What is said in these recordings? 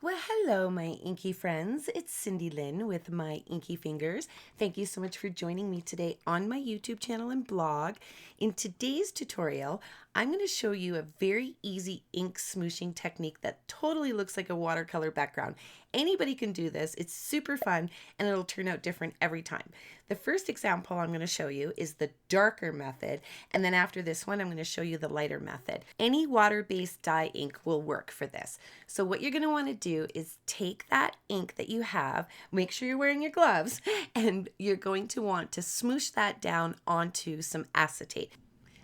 Well, hello, my inky friends. It's Cindy Lynn with my Inky Fingers. Thank you so much for joining me today on my YouTube channel and blog. In today's tutorial, I'm going to show you a very easy ink smooshing technique that totally looks like a watercolor background. Anybody can do this. It's super fun and it'll turn out different every time. The first example I'm going to show you is the darker method, and then after this one I'm going to show you the lighter method. Any water-based dye ink will work for this. So what you're going to want to do is take that ink that you have, make sure you're wearing your gloves, and you're going to want to smoosh that down onto some acetate.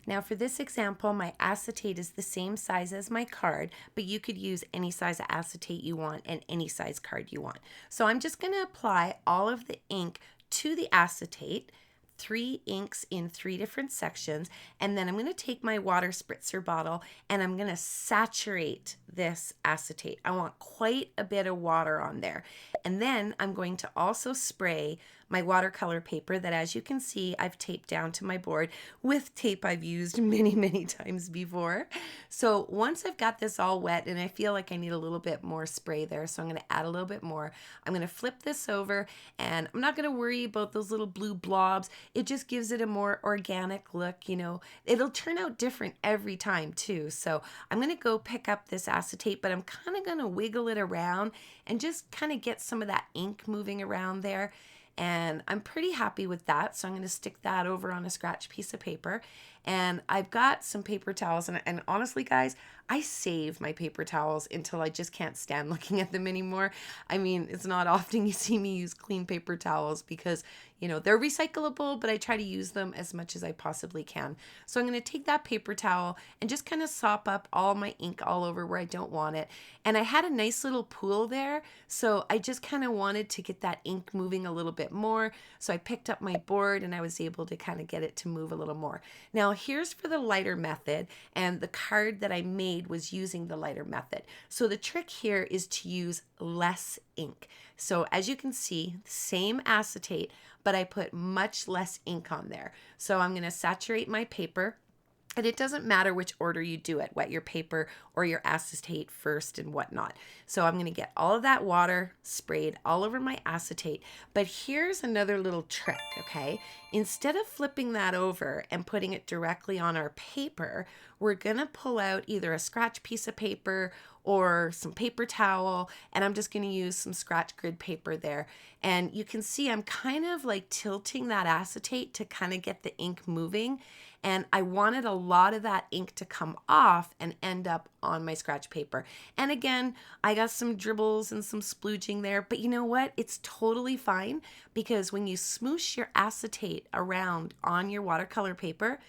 Now for this example, my acetate is the same size as my card, but you could use any size of acetate you want and any size card you want. So I'm just going to apply all of the ink to the acetate, 3 inks in 3 different sections, and then I'm going to take my water spritzer bottle and I'm going to saturate this acetate. I want quite a bit of water on there. And then I'm going to also spray my watercolor paper that, as you can see, I've taped down to my board with tape I've used many times before. So once I've got this all wet and I feel like I need a little bit more spray there, so I'm going to add a little bit more. I'm going to flip this over and I'm not going to worry about those little blue blobs. It just gives it a more organic look, you know. It'll turn out different every time too. So I'm going to go pick up this acetate, but I'm kind of going to wiggle it around and just kind of get some of that ink moving around there. And I'm pretty happy with that, so I'm going to stick that over on a scratch piece of paper. And I've got some paper towels, and honestly guys, I save my paper towels until I just can't stand looking at them anymore. I mean, it's not often you see me use clean paper towels because, you know, they're recyclable, but I try to use them as much as I possibly can. So I'm going to take that paper towel and just kind of sop up all my ink all over where I don't want it. And I had a nice little pool there, so I just kind of wanted to get that ink moving a little bit more. So I picked up my board and I was able to kind of get it to move a little more. Now here's for the lighter method, and the card that I made was using the lighter method. So the trick here is to use less ink. So as you can see, same acetate, but I put much less ink on there. So I'm going to saturate my paper. And it doesn't matter which order you do it, wet your paper or your acetate first and whatnot. So I'm going to get all of that water sprayed all over my acetate. But here's another little trick, okay? Instead of flipping that over and putting it directly on our paper, we're going to pull out either a scratch piece of paper or some paper towel, and I'm just going to use some scratch grid paper there. And you can see I'm kind of like tilting that acetate to kind of get the ink moving. And I wanted a lot of that ink to come off and end up on my scratch paper. And again, I got some dribbles and some splooging there, but you know what? It's totally fine, because when you smoosh your acetate around on your watercolor paper,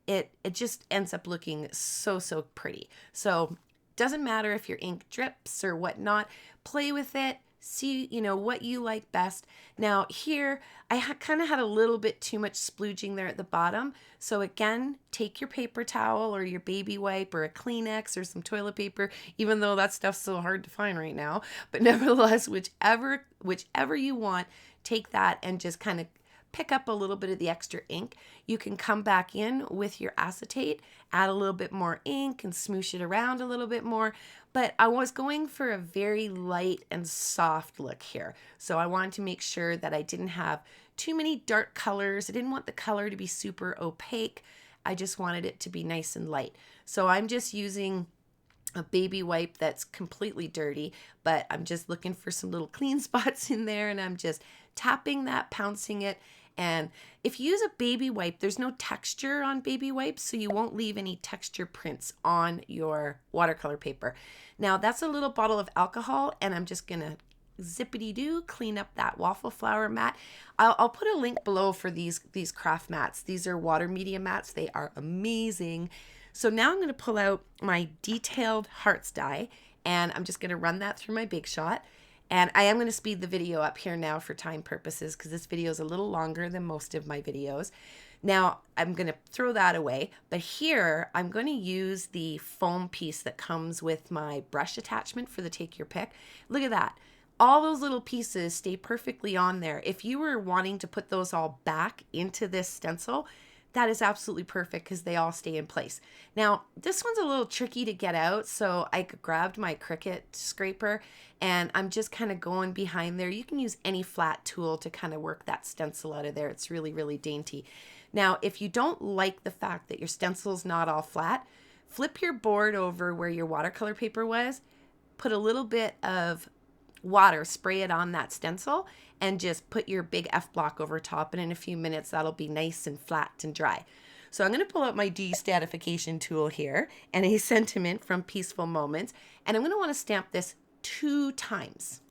it just ends up looking so pretty. So doesn't matter if your ink drips or whatnot, play with it. See, you know, what you like best. Now here, I kind of had a little bit too much splooging there at the bottom. So again, take your paper towel or your baby wipe or a Kleenex or some toilet paper, even though that stuff's so hard to find right now. But nevertheless, whichever you want, take that and just kind of pick up a little bit of the extra ink. You can come back in with your acetate, add a little bit more ink and smoosh it around a little bit more. But I was going for a very light and soft look here. So I wanted to make sure that I didn't have too many dark colors. I didn't want the color to be super opaque. I just wanted it to be nice and light. So I'm just using a baby wipe that's completely dirty, but I'm just looking for some little clean spots in there, and I'm just tapping that, pouncing it. And if you use a baby wipe, there's no texture on baby wipes, so you won't leave any texture prints on your watercolor paper. Now that's a little bottle of alcohol, and I'm just gonna zippity-doo clean up that waffle flower mat. I'll put a link below for these craft mats. These are water media mats. They are amazing. So now I'm going to pull out my detailed hearts die, and I'm just going to run that through my Big Shot. And I am going to speed the video up here now for time purposes, because this video is a little longer than most of my videos. Now I'm going to throw that away, but here I'm going to use the foam piece that comes with my brush attachment for the take your pick. Look at that. All those little pieces stay perfectly on there. If you were wanting to put those all back into this stencil, that is absolutely perfect because they all stay in place. Now, this one's a little tricky to get out, so I grabbed my Cricut scraper and I'm just kind of going behind there. You can use any flat tool to kind of work that stencil out of there. It's really, really dainty. Now, if you don't like the fact that your stencil's not all flat, flip your board over where your watercolor paper was, put a little bit of water, spray it on that stencil, and just put your big F block over top, and in a few minutes that'll be nice and flat and dry. So I'm going to pull out my de-statification tool here and a sentiment from Peaceful Moments, and I'm going to want to stamp this 2 times.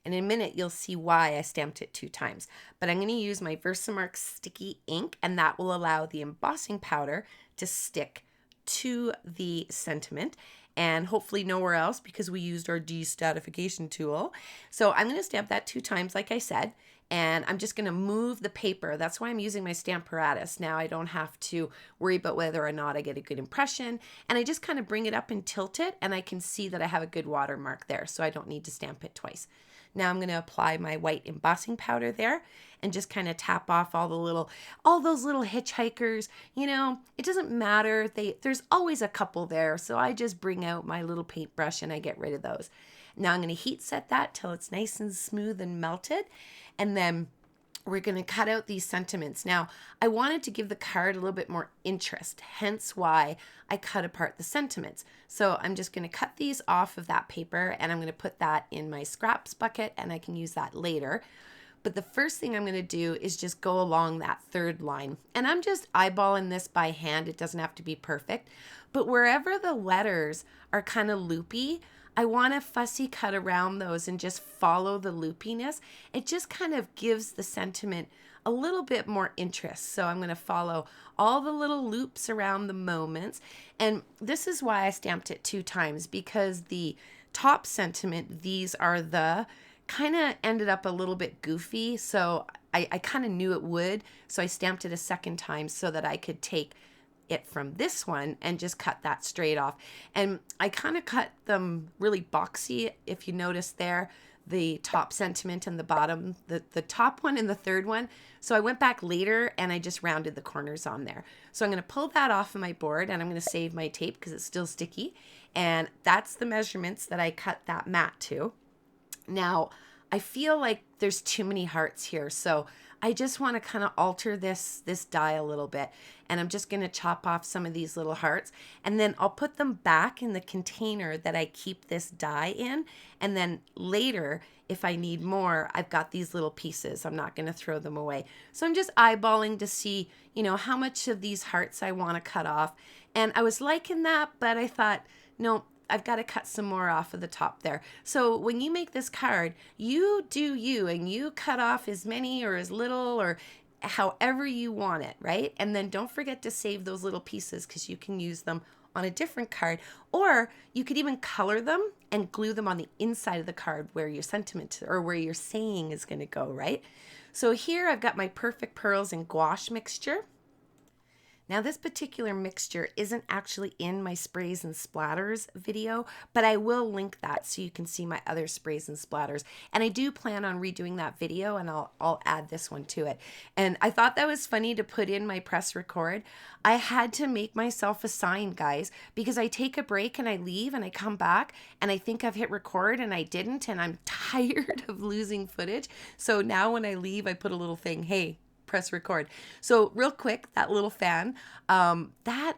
And in a minute you'll see why I stamped it 2 times. But I'm going to use my Versamark sticky ink, and that will allow the embossing powder to stick to the sentiment and hopefully nowhere else because we used our de-statification tool. So I'm going to stamp that 2 times like I said, and I'm just going to move the paper. That's why I'm using my Stamparatus. Now I don't have to worry about whether or not I get a good impression, and I just kind of bring it up and tilt it, and I can see that I have a good watermark there, so I don't need to stamp it twice. Now I'm going to apply my white embossing powder there and just kind of tap off all those little hitchhikers. You know, it doesn't matter. There's always a couple there. So I just bring out my little paintbrush and I get rid of those. Now I'm going to heat set that till it's nice and smooth and melted. And then we're going to cut out these sentiments. Now, I wanted to give the card a little bit more interest, hence why I cut apart the sentiments. So I'm just going to cut these off of that paper, and I'm going to put that in my scraps bucket, and I can use that later. But the first thing I'm going to do is just go along that 3rd line. And I'm just eyeballing this by hand. It doesn't have to be perfect. But wherever the letters are kind of loopy, I want to fussy cut around those and just follow the loopiness. It just kind of gives the sentiment a little bit more interest. So I'm going to follow all the little loops around the moments. And this is why I stamped it 2 times, because the top sentiment, these are the kind of ended up a little bit goofy. So I kind of knew it would. So I stamped it a 2nd time so that I could take it from this one and just cut that straight off. And I kind of cut them really boxy. If you notice there, the top sentiment and the bottom, the top one and the 3rd one. So I went back later and I just rounded the corners on there. So I'm going to pull that off of my board, and I'm going to save my tape because it's still sticky. And that's the measurements that I cut that mat to. Now, I feel like there's too many hearts here, so I just want to kind of alter this die a little bit, and I'm just going to chop off some of these little hearts, and then I'll put them back in the container that I keep this die in, and then later, if I need more, I've got these little pieces. I'm not going to throw them away. So I'm just eyeballing to see, you know, how much of these hearts I want to cut off, and I was liking that, but I thought, no, I've got to cut some more off of the top there. So when you make this card, you do you, and you cut off as many or as little or however you want it, right? And then don't forget to save those little pieces because you can use them on a different card, or you could even color them and glue them on the inside of the card where your sentiment or where your saying is going to go, right? So here I've got my Perfect Pearls and Gouache mixture. Now this particular mixture isn't actually in my sprays and splatters video, but I will link that so you can see my other sprays and splatters. And I do plan on redoing that video, and I'll add this one to it. And I thought that was funny to put in my press record. I had to make myself a sign, guys, because I take a break and I leave and I come back and I think I've hit record and I didn't, and I'm tired of losing footage. So now when I leave, I put a little thing, hey, press record. So real quick, that little fan, that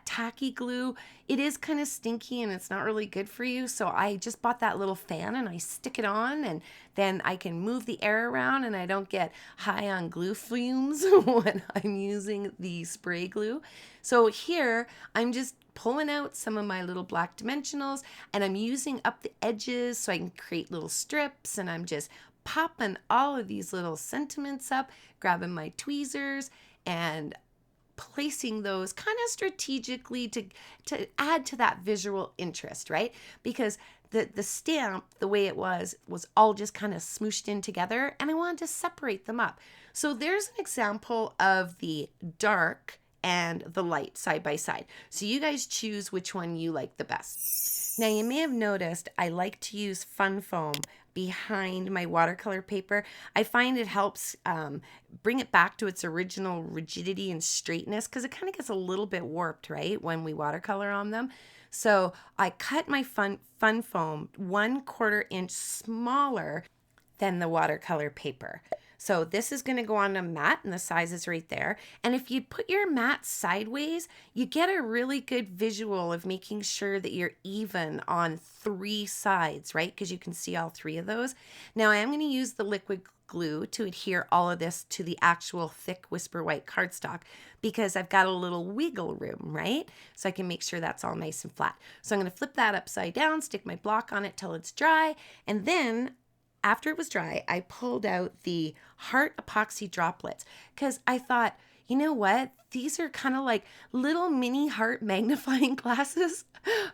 tacky glue, it is kind of stinky and it's not really good for you. So I just bought that little fan and I stick it on, and then I can move the air around and I don't get high on glue fumes when I'm using the spray glue. So here I'm just pulling out some of my little black dimensionals and I'm using up the edges so I can create little strips, and I'm just popping all of these little sentiments up, grabbing my tweezers and placing those kind of strategically to add to that visual interest, right? Because the stamp, the way it was all just kind of smooshed in together, and I wanted to separate them up. So there's an example of the dark and the light side by side. So you guys choose which one you like the best. Now you may have noticed I like to use fun foam behind my watercolor paper. I find it helps bring it back to its original rigidity and straightness, because it kind of gets a little bit warped, right, when we watercolor on them. So I cut my fun foam 1/4 inch smaller than the watercolor paper. So this is going to go on a mat, and the size is right there. And if you put your mat sideways, you get a really good visual of making sure that you're even on 3 sides, right? Because you can see all 3 of those. Now I am going to use the liquid glue to adhere all of this to the actual thick Whisper White cardstock, because I've got a little wiggle room, right? So I can make sure that's all nice and flat. So I'm going to flip that upside down, stick my block on it till it's dry, and then after it was dry, I pulled out the heart epoxy droplets, because I thought, you know what? These are kind of like little mini heart magnifying glasses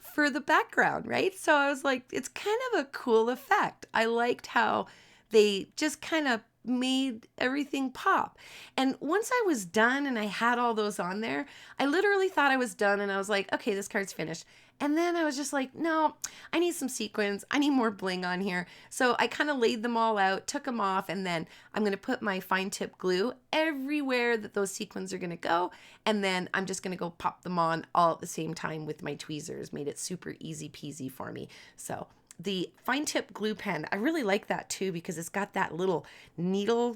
for the background, right? So I was like, it's kind of a cool effect. I liked how they just kind of made everything pop. And once I was done and I had all those on there, I literally thought I was done, and I was like, okay, this card's finished. And then I was just like, no, I need some sequins. I need more bling on here. So I kind of laid them all out, took them off, and then I'm going to put my fine tip glue everywhere that those sequins are going to go. And then I'm just going to go pop them on all at the same time with my tweezers. Made it super easy peasy for me. So the fine tip glue pen, I really like that too, because it's got that little needle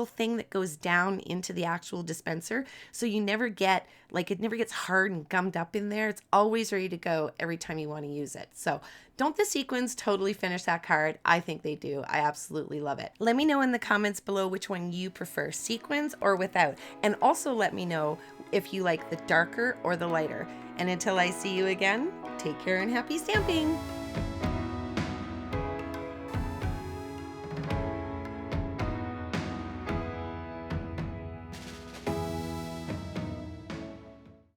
thing that goes down into the actual dispenser. So you never get, like, it never gets hard and gummed up in there. It's always ready to go every time you want to use it. So don't the sequins totally finish that card? I think they do. I absolutely love it. Let me know in the comments below which one you prefer, sequins or without. And also let me know if you like the darker or the lighter. And until I see you again, take care and happy stamping.